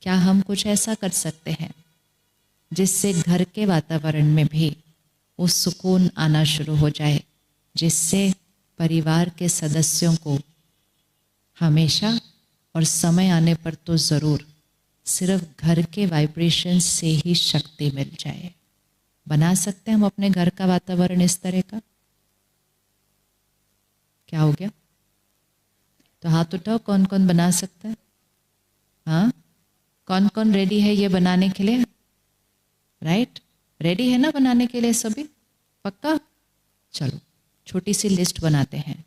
क्या हम कुछ ऐसा कर सकते हैं जिससे घर के वातावरण में भी वो सुकून आना शुरू हो जाए, जिससे परिवार के सदस्यों को हमेशा और समय आने पर तो ज़रूर सिर्फ घर के वाइब्रेशन से ही शक्ति मिल जाए? बना सकते हैं हम अपने घर का वातावरण इस तरह का? क्या हो गया? तो हाथ उठाओ, कौन कौन बना सकता है? हाँ, कौन कौन रेडी है ये बनाने के लिए? राइट, रेडी है ना बनाने के लिए सभी? पक्का? चलो छोटी सी लिस्ट बनाते हैं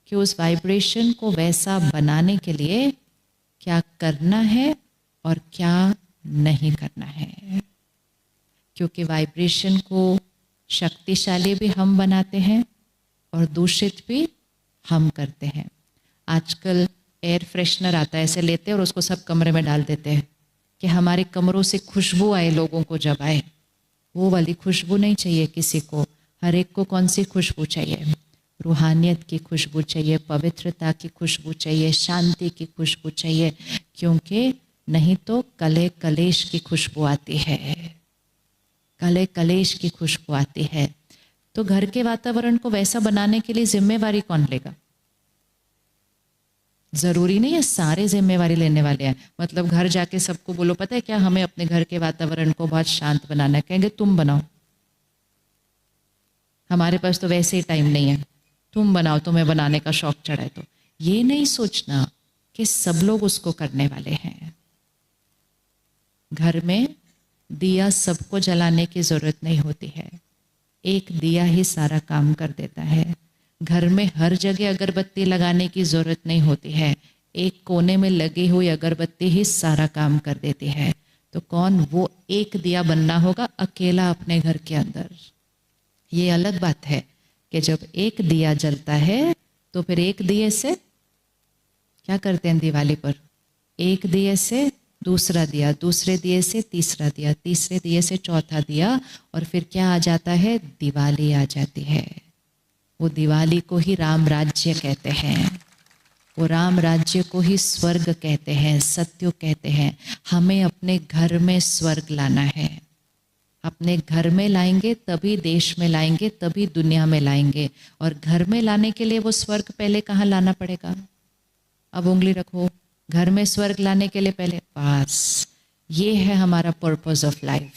कि उस वाइब्रेशन को वैसा बनाने के लिए क्या करना है और क्या नहीं करना है। क्योंकि वाइब्रेशन को शक्तिशाली भी हम बनाते हैं और दूषित भी हम करते हैं। आजकल एयर फ्रेशनर आता है, ऐसे लेते हैं और उसको सब कमरे में डाल देते हैं कि हमारे कमरों से खुशबू आए, लोगों को जब आए। वो वाली खुशबू नहीं चाहिए किसी को। हर एक को कौन सी खुशबू चाहिए? रूहानियत की खुशबू चाहिए, पवित्रता की खुशबू चाहिए, शांति की खुशबू चाहिए, क्योंकि नहीं तो कले कलेश की खुशबू आती है। कले कलेश की खुशबू आती है। तो घर के वातावरण को वैसा बनाने के लिए जिम्मेवारी कौन लेगा? जरूरी नहीं है सारे जिम्मेवारी लेने वाले हैं। मतलब घर जाके सबको बोलो, पता है क्या, हमें अपने घर के वातावरण को बहुत शांत बनाना है, कहेंगे तुम बनाओ, हमारे पास तो वैसे ही टाइम नहीं है, तुम बनाओ, तुम्हें बनाने का शौक चढ़ा है। तो ये नहीं सोचना कि सब लोग उसको करने वाले हैं। घर में दिया सबको जलाने की जरूरत नहीं होती है, एक दिया ही सारा काम कर देता है। घर में हर जगह अगरबत्ती लगाने की जरूरत नहीं होती है, एक कोने में लगी हुई अगरबत्ती ही सारा काम कर देती है। तो कौन वो एक दिया बनना होगा अकेला अपने घर के अंदर। ये अलग बात है कि जब एक दिया जलता है तो फिर एक दिए से क्या करते हैं दिवाली पर? एक दिए से दूसरा दिया, दूसरे दिए से तीसरा दिया, तीसरे दिए से चौथा दिया, और फिर क्या आ जाता है? दिवाली आ जाती है। वो दिवाली को ही राम राज्य कहते हैं, वो राम राज्य को ही स्वर्ग कहते हैं, सत्य कहते हैं। हमें अपने घर में स्वर्ग लाना है। अपने घर में लाएंगे तभी देश में लाएंगे, तभी दुनिया में लाएंगे। और घर में लाने के लिए वो स्वर्ग पहले कहाँ लाना पड़ेगा? अब उंगली रखो, घर में स्वर्ग लाने के लिए पहले पास। ये है हमारा पर्पस ऑफ लाइफ।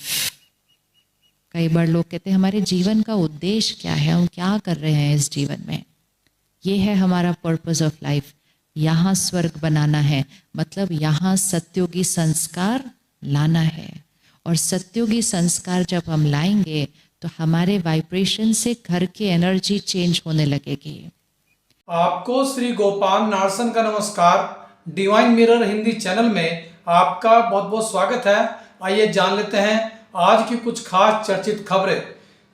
कई बार लोग कहते हैं हमारे जीवन का उद्देश्य क्या है, हम क्या कर रहे हैं इस जीवन में। ये है हमारा पर्पस ऑफ लाइफ। यहाँ स्वर्ग बनाना है, मतलब यहाँ सत्योगी संस्कार लाना है। और सत्योगी संस्कार जब हम लाएंगे तो हमारे वाइब्रेशन से घर की एनर्जी चेंज होने लगेगी। आपको श्री गोपाल नारसन का नमस्कार। डिवाइन मिरर हिंदी चैनल में आपका बहुत बहुत स्वागत है। आइए जान लेते हैं आज की कुछ खास चर्चित खबरें।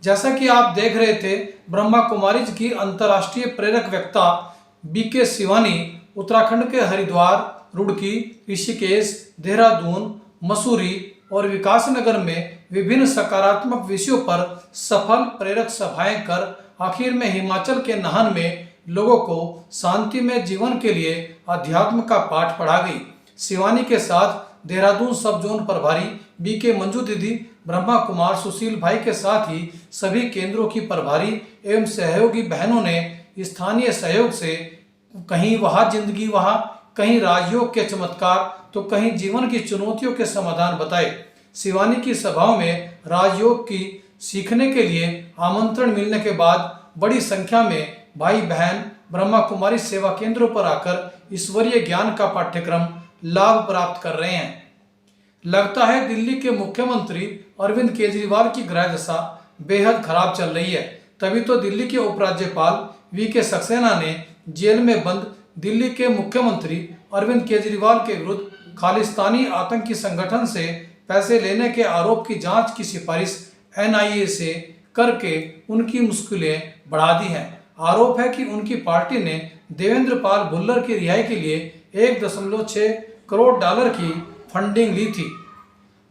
जैसा कि आप देख रहे थे, ब्रह्मा कुमारी जी की अंतर्राष्ट्रीय प्रेरक वक्ता बीके शिवानी उत्तराखंड के हरिद्वार, रुड़की, ऋषिकेश, देहरादून, मसूरी और विकासनगर में विभिन्न सकारात्मक विषयों पर सफल प्रेरक सभाएं कर आखिर में हिमाचल के नाहन में लोगों को शांति में जीवन के लिए अध्यात्म का पाठ पढ़ा गई। शिवानी के साथ देहरादून सब जोन प्रभारी बीके मंजू दीदी, ब्रह्मा कुमार सुशील भाई के साथ ही सभी केंद्रों की प्रभारी एवं सहयोगी बहनों ने स्थानीय सहयोग से कहीं वहाँ जिंदगी वहाँ, कहीं राजयोग के चमत्कार तो कहीं जीवन की चुनौतियों के समाधान बताए। शिवानी की सभाओं में राजयोग की सीखने के लिए आमंत्रण मिलने के बाद बड़ी संख्या में भाई बहन ब्रह्मा कुमारी सेवा केंद्रों पर आकर ईश्वरीय ज्ञान का पाठ्यक्रम लाभ प्राप्त कर रहे हैं। लगता है दिल्ली के मुख्यमंत्री अरविंद केजरीवाल की ग्रह दशा बेहद खराब चल रही है। तभी तो दिल्ली के उपराज्यपाल वीके सक्सेना ने जेल में बंद दिल्ली के मुख्यमंत्री अरविंद केजरीवाल के विरुद्ध खालिस्तानी आतंकी संगठन से पैसे लेने के आरोप की जांच की सिफारिश एनआईए से करके उनकी मुश्किलें बढ़ा दी हैं। आरोप है कि उनकी पार्टी ने देवेंद्र पाल भुल्लर की रिहाई के लिए 1.6 करोड़ डॉलर की फंडिंग ली थी।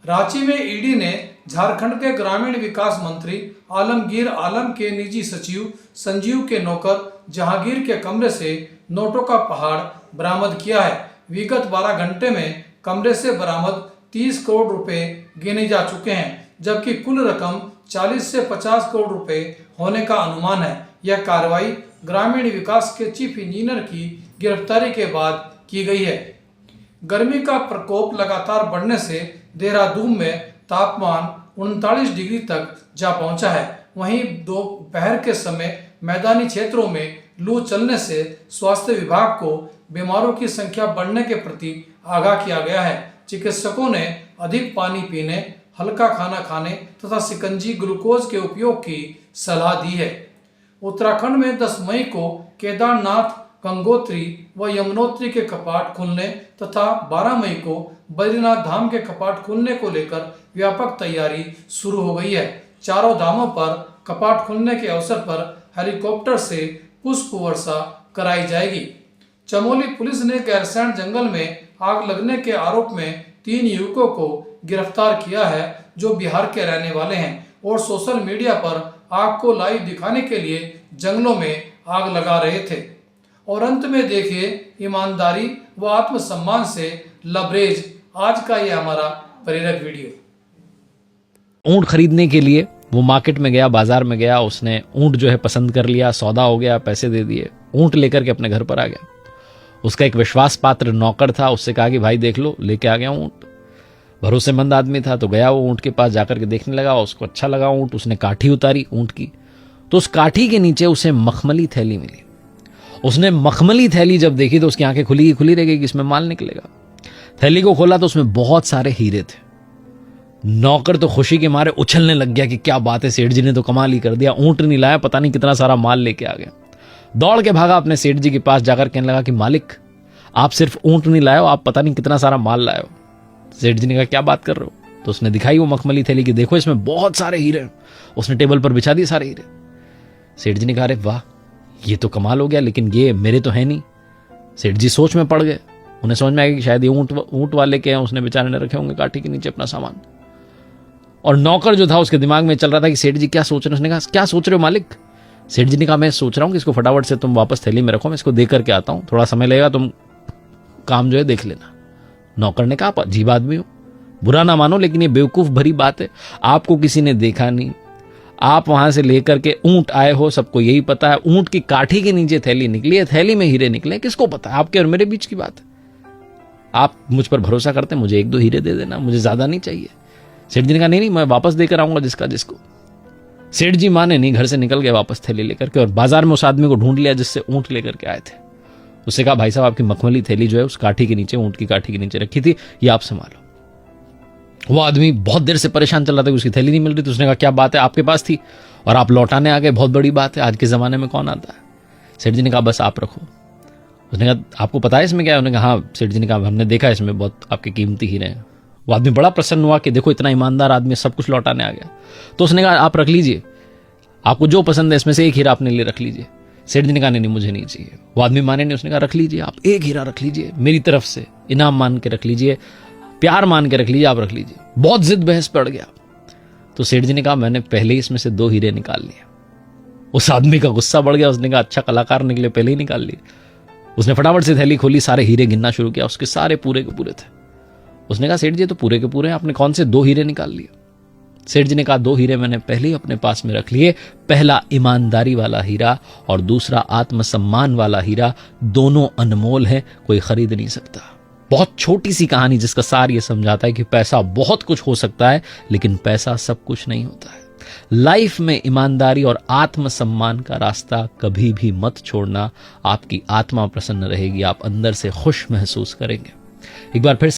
रांची में ईडी ने झारखंड के ग्रामीण विकास मंत्री आलमगीर आलम के निजी सचिव संजीव के नौकर जहांगीर के कमरे से नोटों का पहाड़ बरामद किया है। विगत 12 घंटे में कमरे से बरामद 30 करोड़ रुपए गिने जा चुके हैं, जबकि कुल रकम 40 से 50 करोड़ रुपए होने का अनुमान है। यह कार्रवाई ग्रामीण विकास के चीफ इंजीनियर की गिरफ्तारी के बाद की गई है। गर्मी का प्रकोप लगातार बढ़ने से देहरादून में तापमान 39 डिग्री तक जा पहुंचा है। वहीं दोपहर के समय मैदानी क्षेत्रों में लू चलने से स्वास्थ्य विभाग को बीमारों की संख्या बढ़ने के प्रति आगाह किया गया है। चिकित्सकों ने अधिक पानी पीने, हल्का खाना खाने तथा शिकंजी ग्लूकोज के उपयोग की सलाह दी है। उत्तराखंड में 10 मई को केदारनाथ, गंगोत्री व यमुनोत्री के कपाट खुलने तथा 12 मई को बद्रीनाथ धाम के कपाट खुलने को लेकर व्यापक तैयारी शुरू हो गई है। चारों धामों पर कपाट खुलने के अवसर पर हेलीकॉप्टर से पुष्प वर्षा कराई जाएगी। चमोली पुलिस ने गैरसैंण जंगल में आग लगने के आरोप में 3 युवकों को गिरफ्तार किया है, जो बिहार के रहने वाले हैं और सोशल मीडिया पर आग को लाइव दिखाने के लिए जंगलों में आग लगा रहे थे। और अंत में देखिए ईमानदारी व आत्मसम्मान से लबरेज आज का ये हमारा प्रेरक वीडियो। ऊंट खरीदने के लिए वो मार्केट में गया, बाजार में गया, उसने ऊंट जो है पसंद कर लिया, सौदा हो गया, पैसे दे दिए, ऊंट लेकर के अपने घर पर आ गया। उसका एक विश्वास पात्र नौकर था, उससे कहा कि भाई देख लो, लेके आ गया ऊंट। भरोसेमंद आदमी था, तो गया वो ऊंट के पास जाकर के देखने लगा, उसको अच्छा लगा ऊंट। उसने काठी उतारी ऊंट की, तो उस काठी के नीचे उसे मखमली थैली मिली। उसने मखमली थैली जब देखी तो उसकी आंखें खुली रह गई कि इसमें माल निकलेगा। थैली को खोला तो उसमें बहुत सारे हीरे थे। नौकर तो खुशी के मारे उछलने लग गया कि क्या बात है, सेठ जी ने तो कमाल ही कर दिया, ऊंट नहीं लाया, पता नहीं कितना सारा माल लेके आ गया। दौड़ के भागा अपने सेठ जी के पास, जाकर कहने लगा कि मालिक, आप सिर्फ ऊंट नहीं लाए हो, आप पता नहीं कितना सारा माल लाए हो। सेठ जी ने कहा क्या बात कर रहे हो? तो उसने दिखाई वो मखमली थैली की, देखो इसमें बहुत सारे हीरे। उसने टेबल पर बिछा दिए सारे हीरे। सेठ जी ने कहा अरे वाह, ये तो कमाल हो गया, लेकिन ये मेरे तो है नहीं। सेठ जी सोच में पड़ गए। उन्हें समझ में आया कि शायद ये ऊंट वाले के हैं, उसने बेचारे ने रखे होंगे काठी के नीचे अपना सामान। और नौकर जो था उसके दिमाग में चल रहा था कि सेठ जी क्या सोच रहे हैं। उसने कहा क्या सोच रहे हो मालिक? सेठ जी ने कहा मैं सोच रहा हूँ कि इसको फटाफट से तुम वापस थैली में रखो, मैं इसको दे करके आता हूँ, थोड़ा समय लगेगा, तुम काम जो है देख लेना। नौकर ने कहा अजीब आदमी हो, बुरा ना मानो, लेकिन ये बेवकूफ भरी बात है, आपको किसी ने देखा नहीं, आप वहां से लेकर के ऊंट आए हो, सबको यही पता है, ऊंट की काठी के नीचे थैली निकली है, थैली में हीरे निकले, किसको पता है? आपके और मेरे बीच की बात है। आप मुझ पर भरोसा करते हैं, मुझे 1-2 हीरे दे देना, मुझे ज्यादा नहीं चाहिए। सेठ जी ने कहा नहीं, मैं वापस देकर आऊंगा जिसको। सेठ जी माने नहीं, घर से निकल गए वापस थैली लेकर के, और बाजार में उस आदमी को ढूंढ लिया जिससे ऊंट लेकर के आए थे। उससे कहा भाई साहब, आपकी मखमली थैली जो है उस काठी के नीचे, ऊंट की काठी के नीचे रखी थी, ये आप संभालो। वो आदमी बहुत देर से परेशान चल रहा था कि उसकी थैली नहीं मिल रही, तो उसने कहा क्या बात है, आपके पास थी और आप लौटाने आ गए, बहुत बड़ी बात है, आज के जमाने में कौन आता है? सेठ जी ने कहा बस आप रखो। उसने कहा आपको पता है इसमें क्या है? उन्होंने कहा हाँ। सेठ जी ने कहा हमने देखा इसमें बहुत आपके कीमती हीरे हैं। वो आदमी बड़ा प्रसन्न हुआ कि देखो इतना ईमानदार आदमी, सब कुछ लौटाने आ गया। तो उसने कहा आप रख लीजिए, आपको जो पसंद है इसमें से 1 हीरा अपने लिए रख लीजिए। सेठ जी ने कहा नहीं मुझे नहीं चाहिए। वो आदमी माने नहीं, उसने कहा रख लीजिए, आप 1 हीरा रख लीजिए, मेरी तरफ से इनाम मान के रख लीजिए, प्यार मान के रख लीजिए, आप रख लीजिए। बहुत जिद बहस पड़ गया। तो सेठ जी ने कहा मैंने पहले ही इसमें से 2 हीरे निकाल लिए। उस आदमी का गुस्सा बढ़ गया, उसने कहा अच्छा कलाकार निकले, पहले ही निकाल लिए। उसने फटाफट से थैली खोली, सारे हीरे गिनना शुरू किया, उसके सारे पूरे के पूरे थे। उसने कहा सेठ जी तो पूरे के पूरे, आपने कौन से 2 हीरे निकाल लिए? सेठ जी ने कहा 2 हीरे मैंने पहले ही अपने पास में रख लिए, पहला ईमानदारी वाला हीरा और दूसरा आत्मसम्मान वाला हीरा, दोनों अनमोल है, कोई खरीद नहीं सकता। बहुत छोटी सी कहानी जिसका सार ये समझाता है कि पैसा बहुत कुछ हो सकता है, लेकिन पैसा सब कुछ नहीं होता है। लाइफ में ईमानदारी और आत्मसम्मान का रास्ता कभी भी मत छोड़ना, आपकी आत्मा प्रसन्न रहेगी, आप अंदर से खुश महसूस करेंगे। एक बार फिर